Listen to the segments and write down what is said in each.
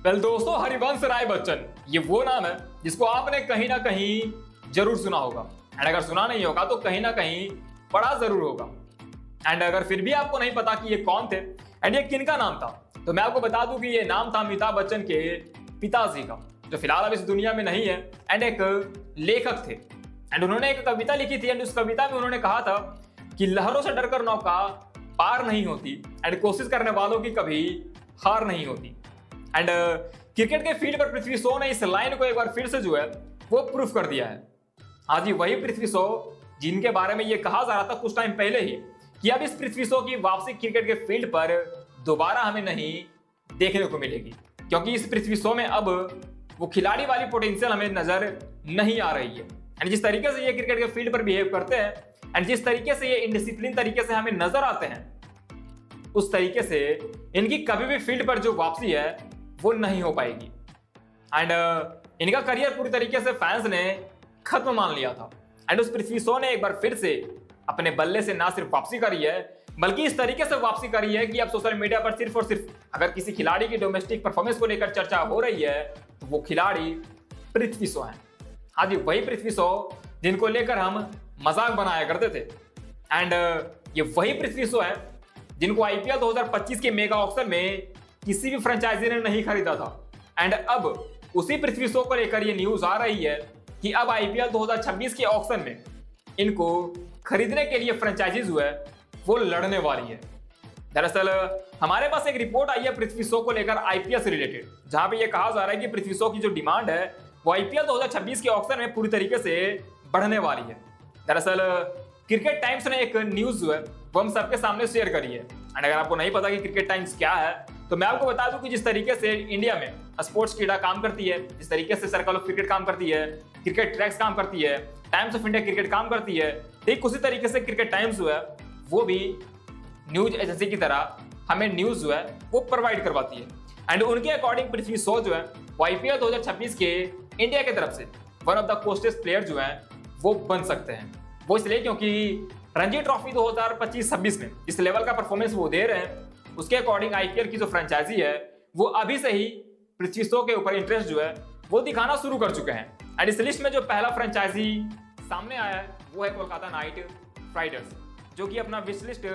Well दोस्तों, हरिवंश राय बच्चन ये वो नाम है जिसको आपने कहीं ना कहीं जरूर सुना होगा। एंड अगर सुना नहीं होगा तो कहीं ना कहीं पढ़ा जरूर होगा। एंड अगर फिर भी आपको नहीं पता कि ये कौन थे एंड ये किनका नाम था, तो मैं आपको बता दूं कि ये नाम था अमिताभ बच्चन के पिताजी का, जो फिलहाल अब इस दुनिया में नहीं है। एंड एक लेखक थे एंड उन्होंने एक कविता लिखी थी एंड उस कविता में उन्होंने कहा था कि लहरों से डरकर नौका पार नहीं होती एंड कोशिश करने वालों की कभी हार नहीं होती। एंड क्रिकेट के फील्ड पर पृथ्वी शॉ ने इस लाइन को एक बार फिर से जो है वो प्रूफ कर दिया है। हाँ जी, वही पृथ्वी शॉ जिनके बारे में ये कहा जा रहा था कुछ टाइम पहले ही कि अब इस पृथ्वी शॉ की वापसी क्रिकेट के फील्ड पर दोबारा हमें नहीं देखने को मिलेगी, क्योंकि इस पृथ्वी शॉ में अब वो खिलाड़ी वाली पोटेंशियल हमें नजर नहीं आ रही है। एंड जिस तरीके से ये क्रिकेट के फील्ड पर बिहेव करते हैं एंड जिस तरीके से ये इनडिसिप्लिन तरीके से हमें नजर आते हैं, उस तरीके से इनकी कभी भी फील्ड पर जो वापसी है वो नहीं हो पाएगी। एंड इनका करियर पूरी तरीके से फैंस ने खत्म मान लिया था। एंड उस पृथ्वी शॉ ने एक बार फिर से अपने बल्ले से ना सिर्फ वापसी करी है बल्कि इस तरीके से वापसी करी है कि अब सोशल मीडिया पर सिर्फ और सिर्फ अगर किसी खिलाड़ी की डोमेस्टिक परफॉर्मेंस को लेकर चर्चा हो रही है तो वो खिलाड़ी पृथ्वी शॉ है। हाँ जी, वही पृथ्वी शॉ जिनको लेकर हम मजाक बनाया करते थे। एंड ये वही पृथ्वी शॉ है जिनको आईपीएल 2025 के मेगा ऑक्शन में किसी भी फ्रेंचाइजी ने नहीं खरीदा था। एंड अब उसी पृथ्वी शॉ को लेकर ये न्यूज आ रही है कि अब आईपीएल 2026 के ऑक्शन में इनको खरीदने के लिए फ्रेंचाइजीज जो है वो लड़ने वाली है। दरअसल हमारे पास एक रिपोर्ट आई है पृथ्वी शॉ को लेकर आईपीएल से रिलेटेड, जहां पे ये कहा जा रहा है कि पृथ्वी शॉ की जो डिमांड है वो आईपीएल 2026 के ऑक्शन में पूरी तरीके से बढ़ने वाली है। दरअसल क्रिकेट टाइम्स ने एक न्यूज जो है वो हम सबके सामने शेयर करी है। एंड अगर आपको नहीं पता कि क्रिकेट टाइम्स क्या है तो मैं आपको बता दूं कि जिस तरीके से इंडिया में स्पोर्ट्स कीड़ा काम करती है, जिस तरीके से सर्कल ऑफ क्रिकेट काम करती है, क्रिकेट ट्रैक्स काम करती है, टाइम्स ऑफ इंडिया क्रिकेट काम करती है, ठीक उसी तरीके से क्रिकेट टाइम्स जो है वो भी न्यूज एजेंसी की तरह हमें न्यूज जो है वो प्रोवाइड करवाती है। एंड उनके अकॉर्डिंग पृथ्वी शॉ जो है वो आईपीएल 2026 के इंडिया की तरफ से वन ऑफ द कोस्टेस्ट प्लेयर जो है वो बन सकते हैं। वो इसलिए क्योंकि रणजी ट्रॉफी 2025-26 में इस लेवल का परफॉर्मेंस वो दे रहे हैं, उसके अकॉर्डिंग आईपीएल की जो फ्रेंचाइजी है वो अभी से ही पृथ्वी शॉ के ऊपर इंटरेस्ट जो है वो दिखाना शुरू कर चुके हैं। एंड इस लिस्ट में जो पहला फ्रेंचाइजी सामने आया है वो है कोलकाता नाइट राइडर्स, जो कि अपना विश लिस्ट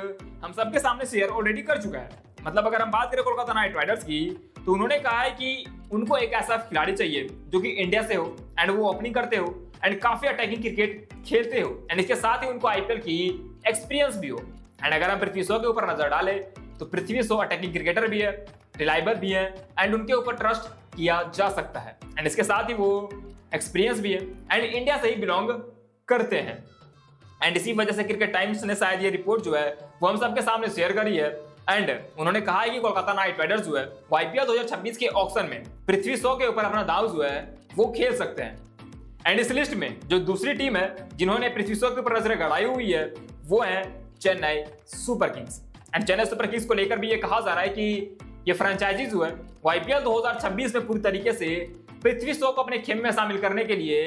हम सबके सामने शेयर ऑलरेडी कर चुका है। मतलब अगर हम बात करें कोलकाता नाइट राइडर्स की तो उन्होंने कहा है कि उनको एक ऐसा खिलाड़ी चाहिए जो कि इंडिया से हो एंड वो ओपनिंग करते हो एंड काफी अटैकिंग क्रिकेट खेलते हो एंड इसके साथ ही उनको आईपीएल की एक्सपीरियंस भी हो। एंड अगर हम पृथ्वी शॉ के ऊपर नजर डालें तो पृथ्वी शॉ अटैकिंग क्रिकेटर भी है, रिलायबल भी है एंड उनके ऊपर ट्रस्ट किया जा सकता है। एंड इसके साथ ही वो एक्सपीरियंस भी है एंड इंडिया से ही बिलोंग करते हैं। एंड इसी वजह से क्रिकेट टाइम्स ने शायद ये रिपोर्ट जो है वो हम सबके सामने शेयर करी है। एंड उन्होंने कहा है कि कोलकाता नाइट राइडर्स जो है वो आईपीएल 2026 के ऑक्शन में पृथ्वी शॉ के ऊपर अपना दांव जो है वो खेल सकते हैं। एंड इस लिस्ट में जो दूसरी टीम है जिन्होंने पृथ्वी शॉ के ऊपर नजरें गड़ाई हुई है वो है Chennai super Kings. And Chennai super Kings को लेकर भी ये कहा जा रहा है कि ये फ्रेंचाइजी जो है वो आईपीएल 2026 में पूरी तरीके से पृथ्वी शॉ को अपने खेमे में शामिल करने के लिए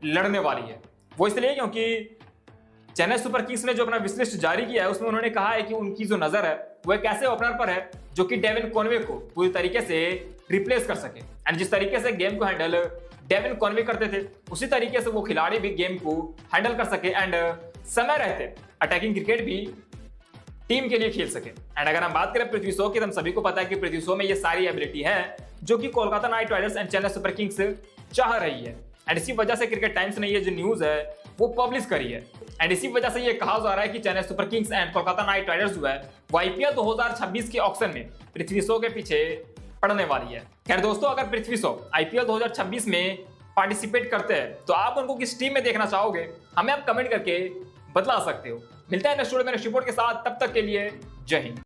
लड़ने वाली है। वो इसलिए क्योंकि चेन्नई सुपर किंग्स ने जो अपना विश लिस्ट जारी किया है उसमें उन्होंने कहा है कि उनकी जो नजर है वो एक ऐसे ओपनर पर है जो कि डेविन कॉनवे को पूरी तरीके से रिप्लेस कर सके। एंड जिस तरीके से गेम को हैंडल डेविन कॉनवे करते थे उसी तरीके से वो खिलाड़ी भी गेम को हैंडल कर सके एंड समय रहते अटैकिंग क्रिकेट भी टीम के लिए खेल सके। एंड अगर हम बात करें पृथ्वी शॉ की तो हम सभी को पता है कि पृथ्वी शॉ में ये सारी एबिलिटी है जो कि Kolkata night Riders and Chennai super Kings चाह रही है। एंड इसी वजह से क्रिकेट टाइम्स ने ये जो न्यूज है वो पब्लिश करी है। एंड इसी वजह से ये कहा जा रहा है कि Chennai super Kings and Kolkata night Riders जो है वो आईपीएल 2026 के ऑक्शन में पृथ्वी शॉ के पीछे पड़ने वाली है। खैर दोस्तों, अगर पृथ्वी शॉ आईपीएल 2026 में पार्टिसिपेट करते हैं तो आप उनको किस टीम में देखना चाहोगे हमें आप कमेंट करके बतला सकते हो। मिलता है नेक्स्ट वीडियो में नेक्स्ट रिपोर्ट के साथ, तब तक के लिए जय हिंद।